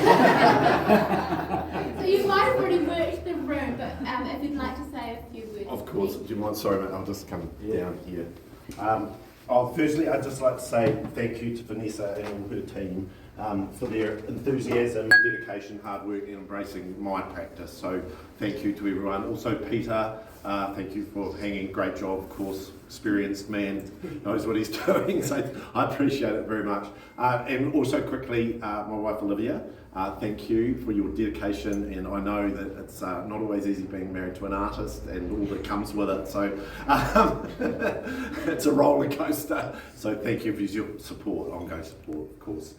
So you might have already worked the room, but if you'd like to say a few words. Of course. Do you mind? Sorry, mate. I'll just come down here. Firstly, I'd just like to say thank you to Vanessa and all her team for their enthusiasm, dedication, hard work, and embracing my practice. So thank you to everyone. Also, Peter, thank you for hanging. Great job, of course. Experienced man, knows what he's doing. So I appreciate it very much. And also quickly, my wife Olivia. Thank you for your dedication, and I know that it's not always easy being married to an artist and all that comes with it, so it's a roller coaster. So thank you for your support, ongoing support, of course.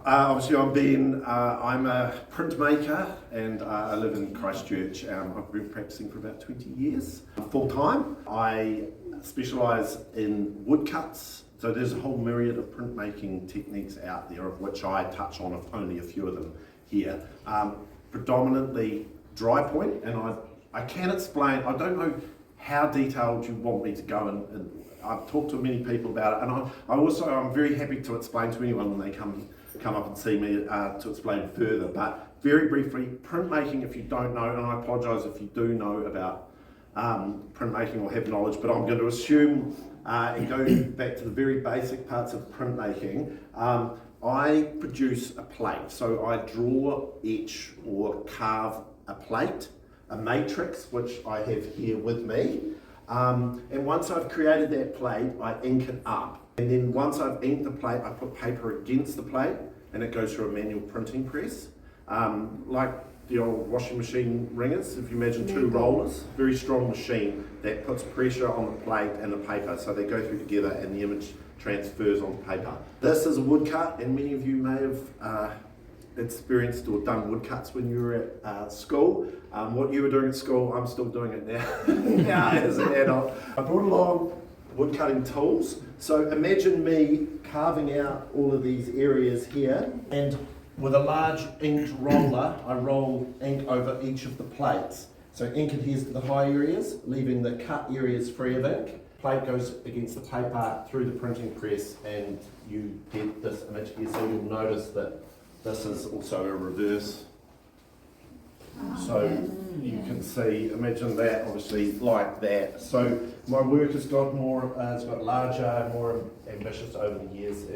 Obviously I'm a printmaker, and I live in Christchurch. I've been practicing for about 20 years, full time. I specialise in woodcuts. So there's a whole myriad of printmaking techniques out there, of which I touch on only a few of them here. Predominantly dry point, and I can explain, I don't know how detailed you want me to go, and I've talked to many people about it, and I'm very happy to explain to anyone when they come up and see me to explain further. But very briefly, printmaking, if you don't know, and I apologise if you do know about printmaking or have knowledge, but I'm going to assume and go back to the very basic parts of printmaking. I produce a plate, so I draw, etch or carve a plate, a matrix, which I have here with me. And once I've created that plate, I ink it up. And then once I've inked the plate, I put paper against the plate, and it goes through a manual printing press. Like the old washing machine ringers, if you imagine two rollers, very strong machine that puts pressure on the plate and the paper, so they go through together and the image transfers on paper. This is a woodcut, and many of you may have experienced or done woodcuts when you were at school. What you were doing at school, I'm still doing it now, as an adult. I brought along woodcutting tools. So imagine me carving out all of these areas here, and with a large inked roller, I roll ink over each of the plates. So ink adheres to the high areas, leaving the cut areas free of ink. Plate goes against the paper through the printing press, and you get this image here. So you'll notice that this is also a reverse. So you can see, imagine that, obviously like that. So my work has got more, it's got larger, more ambitious over the years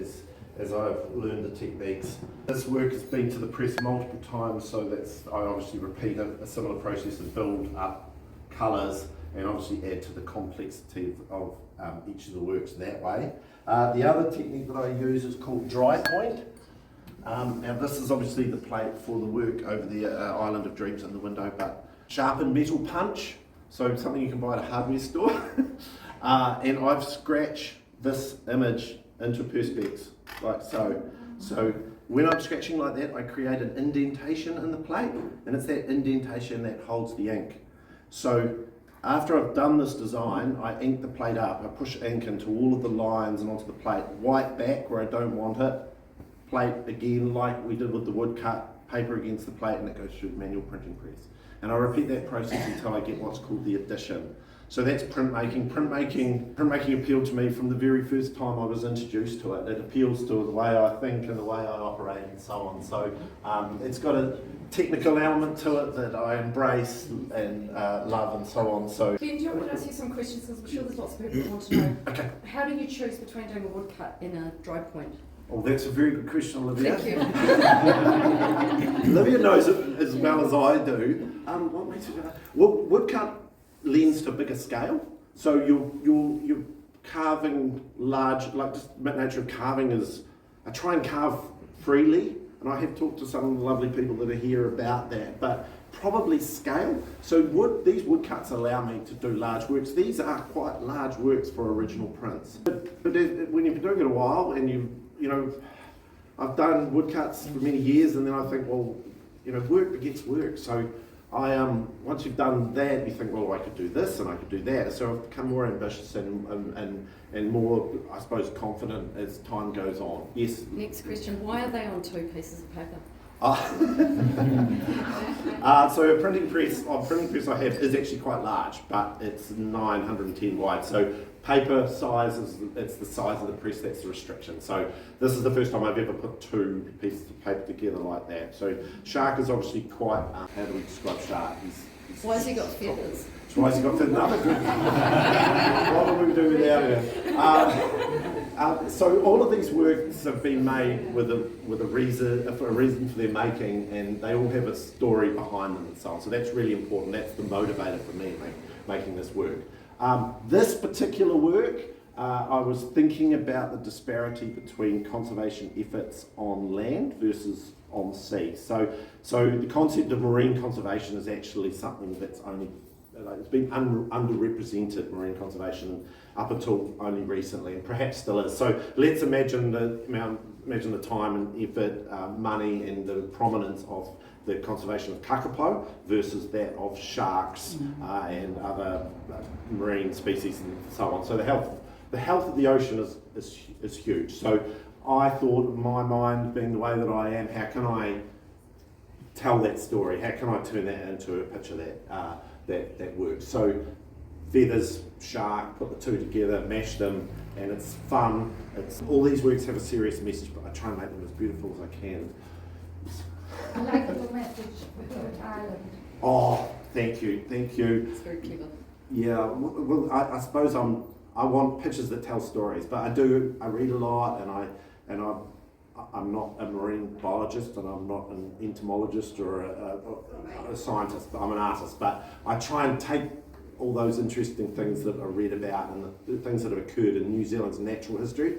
as I've learned the techniques. This work has been to the press multiple times, so I obviously repeat a similar process and build up colours and obviously add to the complexity of each of the works that way. The other technique that I use is called dry point. Now this is obviously the plate for the work over the Island of Dreams in the window, but sharpened metal punch, so something you can buy at a hardware store. And I've scratched this image into perspex, like so. So when I'm scratching like that, I create an indentation in the plate, and it's that indentation that holds the ink. So after I've done this design, I ink the plate up, I push ink into all of the lines and onto the plate, white back where I don't want it, plate again like we did with the woodcut, paper against the plate, and it goes through the manual printing press. And I repeat that process until I get what's called the addition. So that's printmaking. Printmaking appealed to me from the very first time I was introduced to it. It appeals to the way I think and the way I operate and so on. So it's got a technical element to it that I embrace and love and so on. So Ben, do you want me to ask you some questions, because I'm sure there's lots of people who want to know. Okay. How do you choose between doing a woodcut and a dry point? Well, that's a very good question, Olivia. Thank you. Olivia knows it as well as I do. What makes it? Well, woodcut lends to bigger scale. So you're carving large, like just the nature of carving is, I try and carve freely, and I have talked to some of the lovely people that are here about that, but probably scale. So these woodcuts allow me to do large works. These are quite large works for original prints. But when you've been doing it a while, and you know, I've done woodcuts for many years, and then I think, well, you know, work begets work. So once you've done that, you think, well, I could do this and I could do that. So I've become more ambitious and more, I suppose, confident as time goes on. Yes. Next question: why are they on two pieces of paper? So a printing press I have is actually quite large, but it's 910 wide. So paper size it's the size of the press that's the restriction. So this is the first time I've ever put two pieces of paper together like that. So Shark is obviously quite, how do we describe Shark? Why has he got feathers? Why has he got feathers? Another good what would we do without him? So all of these works have been made with a reason for their making, and they all have a story behind them and so on. So that's really important. That's the motivator for me making this work. This particular work, I was thinking about the disparity between conservation efforts on land versus on sea. So the concept of marine conservation is actually something that's only it's been underrepresented, marine conservation, up until only recently, and perhaps still is. So let's imagine the time and effort, money, and the prominence of the conservation of kakapo versus that of sharks and other marine species and so on. So the health of the ocean is huge. So I thought, in my mind, being the way that I am, how can I tell that story? How can I turn that into a picture that works? So feathers, shark, put the two together, mash them, and it's fun. All these works have a serious message, but I try and make them as beautiful as I can. I like the message with Ireland. Oh, thank you. It's very clever. Yeah, well, I suppose I want pictures that tell stories, but I read a lot, and I'm not a marine biologist, and I'm not an entomologist or a scientist. I'm an artist, but I try and take all those interesting things that I read about and the things that have occurred in New Zealand's natural history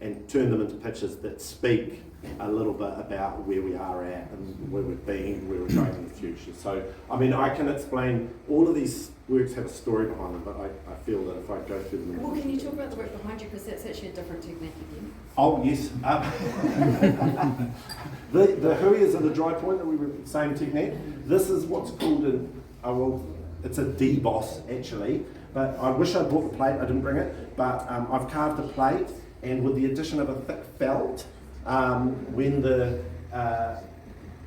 and turn them into pictures that speak a little bit about where we are at and where we've been, where we're going in the future. So, I mean, I can explain, all of these works have a story behind them, but I feel that if I go through them... Well, can you talk about the work behind you, because that's actually a different technique again. Oh, yes. The huias and the dry point, that we were same technique. This is what's called it's a deboss, actually, but I wish I'd brought the plate, I didn't bring it, but I've carved a plate, and with the addition of a thick felt, when the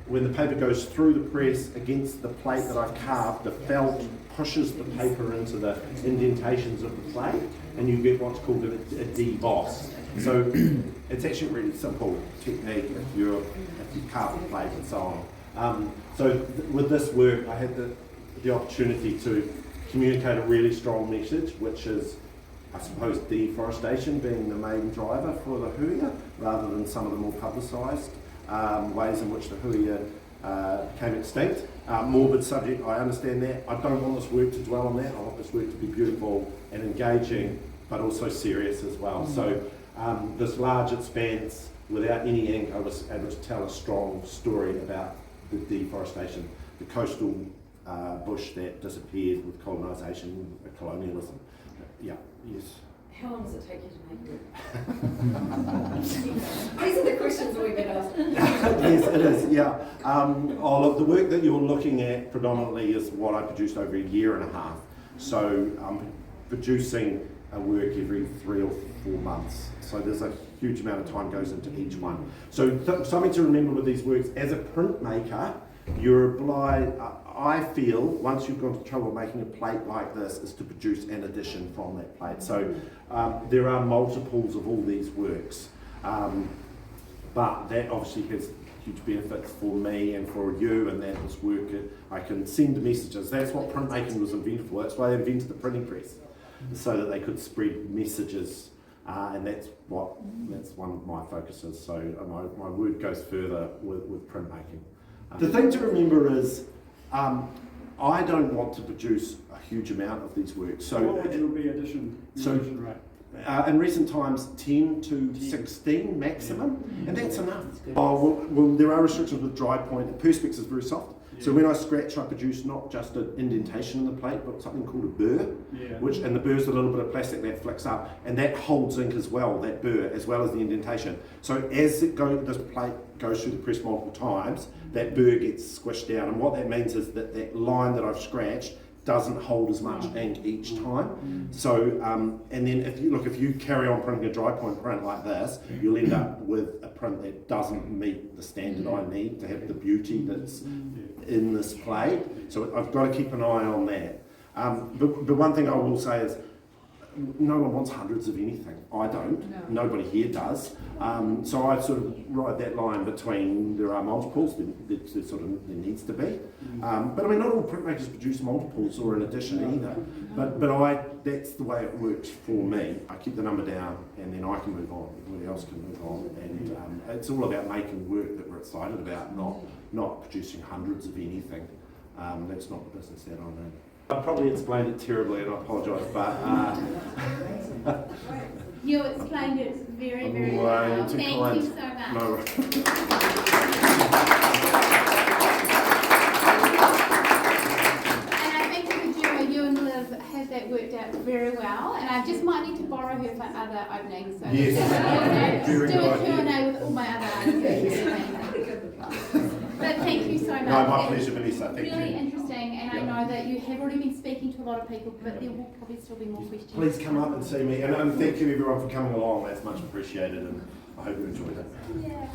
paper goes through the press against the plate that I've carved, the felt pushes the paper into the indentations of the plate, and you get what's called a deboss. So it's actually a really simple technique if you carve the plate and so on. With this work, I had the opportunity to communicate a really strong message, which is, I suppose, deforestation being the main driver for the huia, rather than some of the more publicised ways in which the huia became extinct. Morbid subject, I understand that. I don't want this work to dwell on that. I want this work to be beautiful and engaging, but also serious as well. So this large expanse, without any ink, I was able to tell a strong story about the deforestation, the coastal bush that disappeared with colonisation, colonialism. Yeah, yes. How long does it take you to make it? These are the questions that we get asked. Yes, it is, yeah. Look, the work that you're looking at predominantly is what I produced over a year and a half. So I'm producing a work every 3 or 4 months. So there's a huge amount of time goes into each one. So something to remember with these works, as a printmaker, you're obliged, I feel, once you've gone to trouble making a plate like this, is to produce an edition from that plate. So there are multiples of all these works, but that obviously has huge benefits for me and for you, and that this work, I can send messages. That's what printmaking was invented for. That's why they invented the printing press, so that they could spread messages, and that's one of my focuses. So my work goes further with printmaking. The thing to remember is, I don't want to produce a huge amount of these works. So what would be edition rate? In recent times, 10 to 16 maximum, and that's enough. Well, there are restrictions with dry point. Perspex is very soft. So when I scratch, I produce not just an indentation in the plate, but something called a burr, and the burr is a little bit of plastic that flicks up, and that holds ink as well, that burr, as well as the indentation. So as this plate goes through the press multiple times, that burr gets squished down, and what that means is that that line that I've scratched doesn't hold as much ink each time. So, and then if you carry on printing a dry point print like this, you'll end up with a print that doesn't meet the standard I need to have the beauty that's in this plate. So I've got to keep an eye on that. But one thing I will say is, no one wants hundreds of anything. I don't. No. Nobody here does. So I sort of ride that line between there are multiples, there needs to be. But I mean, not all printmakers produce multiples or an addition either. But that's the way it works for me. I keep the number down and then I can move on. Everybody else can move on. And it's all about making work that we're excited about, not producing hundreds of anything. That's not the business that I'm in. I probably explained it terribly and I apologise, but You explained it very, very way well. too Thank kind. you so much. No. And I think for Julia, you and Liv have that worked out very well. And I just might need to borrow her for other openings. So Yes. do Very a good idea. Q&A with all my other articles. But thank you so much. No, my It's pleasure, Vanessa. Thank really you. interesting, and I Yeah. know that you have already been speaking to a lot of people, but there will probably still be more questions. Please come up and see me. And thank you everyone for coming along. That's much appreciated and I hope you enjoyed it. Yeah.